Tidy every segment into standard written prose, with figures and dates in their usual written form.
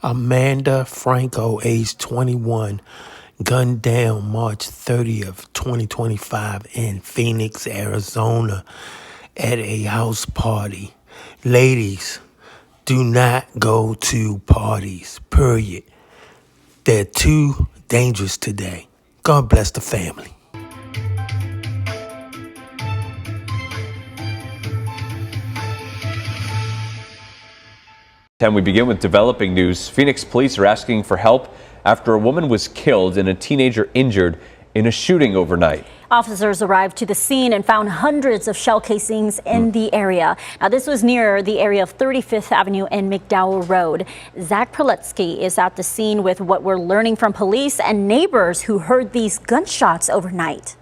Amanda Franco, age 21, gunned down March 30th, 2025 in Phoenix, Arizona at a house party. Ladies, do not go to parties, period. They're too dangerous today. God bless the family. And we begin with developing news. Phoenix police are asking for help after a woman was killed and a teenager injured in a shooting overnight. Officers arrived to the scene and found hundreds of shell casings in the area. Now, this was near the area of 35th Avenue and McDowell Road. Zach Proletsky is at the scene with what we're learning from police and neighbors who heard these gunshots overnight.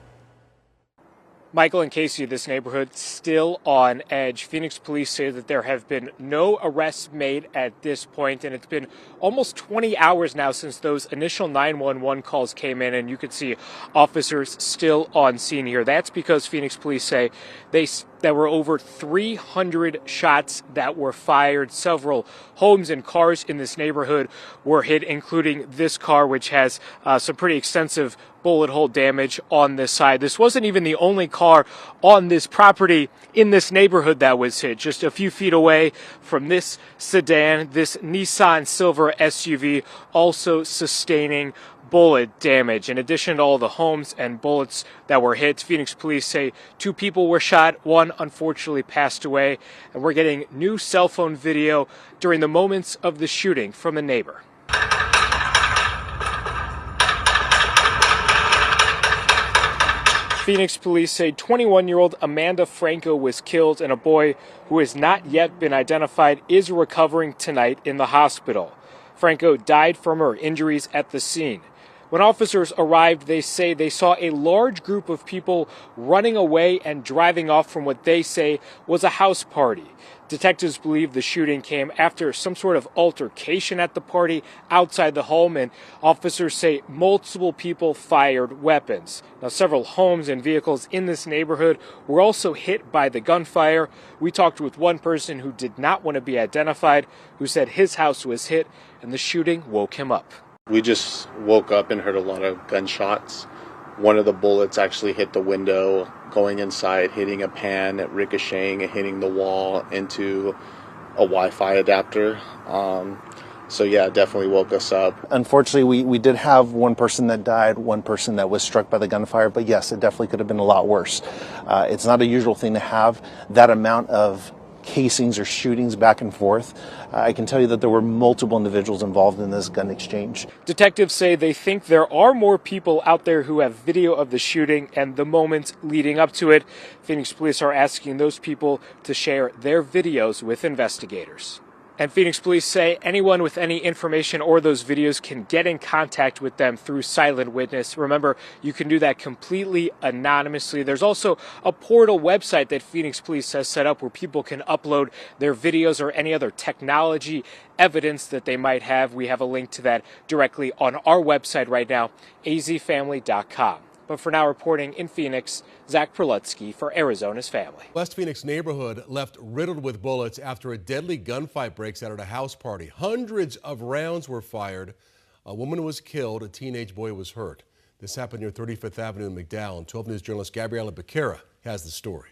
Michael and Casey, this neighborhood still on edge. Phoenix police say that there have been no arrests made at this point, and it's been almost 20 hours now since those initial 911 calls came in, and you can see officers still on scene here. That's because Phoenix police say there were over 300 shots that were fired. Several homes and cars in this neighborhood were hit, including this car, which has some pretty extensive bullet hole damage on this side. This wasn't even the only car on this property in this neighborhood that was hit. Just a few feet away from this sedan, this Nissan Silver SUV also sustaining bullet damage. In addition to all the homes and bullets that were hit, Phoenix police say 2 people were shot. 1 unfortunately passed away. And we're getting new cell phone video during the moments of the shooting from a neighbor. Phoenix police say 21-year-old Amanda Franco was killed, and a boy who has not yet been identified is recovering tonight in the hospital. Franco died from her injuries at the scene. When officers arrived, they say they saw a large group of people running away and driving off from what they say was a house party. Detectives believe the shooting came after some sort of altercation at the party outside the home, and officers say multiple people fired weapons. Now, several homes and vehicles in this neighborhood were also hit by the gunfire. We talked with one person who did not want to be identified, who said his house was hit and the shooting woke him up. We just woke up and heard a lot of gunshots. One of the bullets actually hit the window, going inside, hitting a pan, ricocheting and hitting the wall into a Wi-Fi adapter. So yeah, definitely woke us up. Unfortunately, we did have one person that died, one person that was struck by the gunfire, but yes, it definitely could have been a lot worse. It's not a usual thing to have that amount of casings or shootings back and forth. I can tell you that there were multiple individuals involved in this gun exchange. Detectives say they think there are more people out there who have video of the shooting and the moments leading up to it. Phoenix police are asking those people to share their videos with investigators. And Phoenix police say anyone with any information or those videos can get in contact with them through Silent Witness. Remember, you can do that completely anonymously. There's also a portal website that Phoenix police has set up where people can upload their videos or any other technology evidence that they might have. We have a link to that directly on our website right now, azfamily.com. But for now, reporting in Phoenix, Zach Proletsky for Arizona's Family. West Phoenix neighborhood left riddled with bullets after a deadly gunfight breaks out at a house party. Hundreds of rounds were fired. A woman was killed. A teenage boy was hurt. This happened near 35th Avenue in McDowell. 12 News journalist Gabriela Becerra has the story.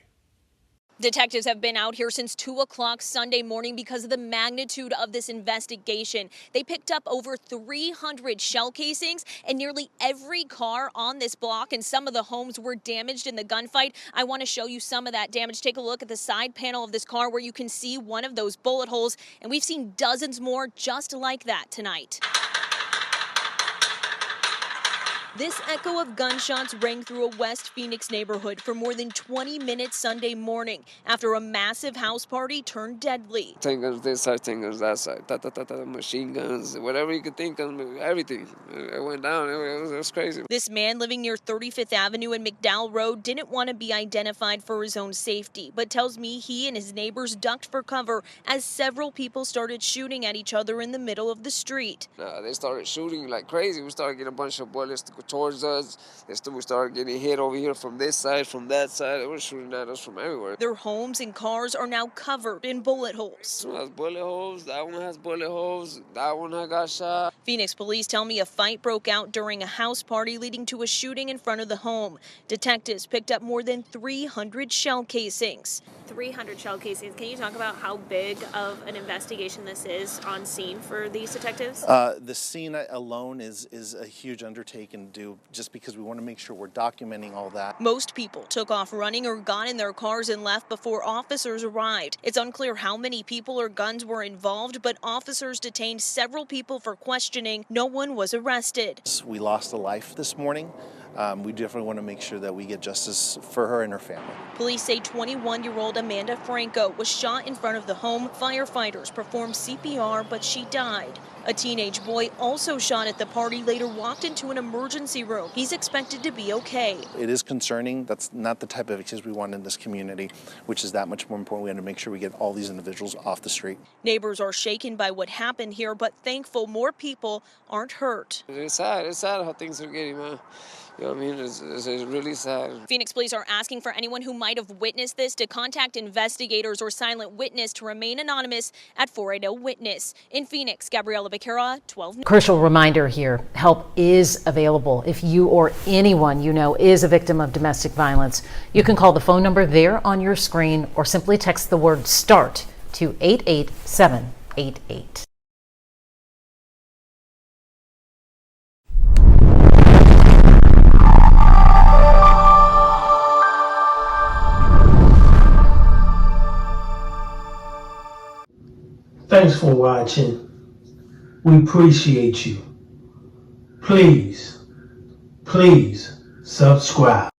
Detectives have been out here since 2 o'clock Sunday morning because of the magnitude of this investigation. They picked up over 300 shell casings, and nearly every car on this block and some of the homes were damaged in the gunfight. I want to show you some of that damage. Take a look at the side panel of this car where you can see one of those bullet holes, and we've seen dozens more just like that tonight. This echo of gunshots rang through a West Phoenix neighborhood for more than 20 minutes Sunday morning after a massive house party turned deadly. Tankers this side, tankers that side, machine guns, whatever you could think of, everything. It went down, it was crazy. This man living near 35th Avenue and McDowell Road didn't want to be identified for his own safety, but tells me he and his neighbors ducked for cover as several people started shooting at each other in the middle of the street. They started shooting like crazy. We started getting a bunch of bullets, towards us. We started getting hit over here from this side, from that side. They were shooting at us from everywhere. Their homes and cars are now covered in bullet holes. This one has bullet holes, that one has bullet holes, that one I got shot. Phoenix police tell me a fight broke out during a house party leading to a shooting in front of the home. Detectives picked up more than 300 shell casings. 300 shell casings. Can you talk about how big of an investigation this is on scene for these detectives? The scene alone is a huge undertaking to do, just because we want to make sure we're documenting all that. Most people took off running or got in their cars and left before officers arrived. It's unclear how many people or guns were involved, but officers detained several people for questioning. No one was arrested. We lost a life this morning. We definitely want to make sure that we get justice for her and her family. Police say 21-year-old Amanda Franco was shot in front of the home. Firefighters performed CPR, but she died. A teenage boy also shot at the party later walked into an emergency room. He's expected to be okay. It is concerning. That's not the type of kids we want in this community, which is that much more important. We have to make sure we get all these individuals off the street. Neighbors are shaken by what happened here, but thankful more people aren't hurt. It's sad how things are getting, man. You know what I mean? It's really sad. Phoenix police are asking for anyone who might have witnessed this to contact investigators or silent witness to remain anonymous at 480-WITNESS. In Phoenix, Gabriela Becerra, 12 News. Crucial reminder here, help is available if you or anyone you know is a victim of domestic violence. You can call the phone number there on your screen or simply text the word START to 88788. Thanks for watching. We appreciate you. Please subscribe.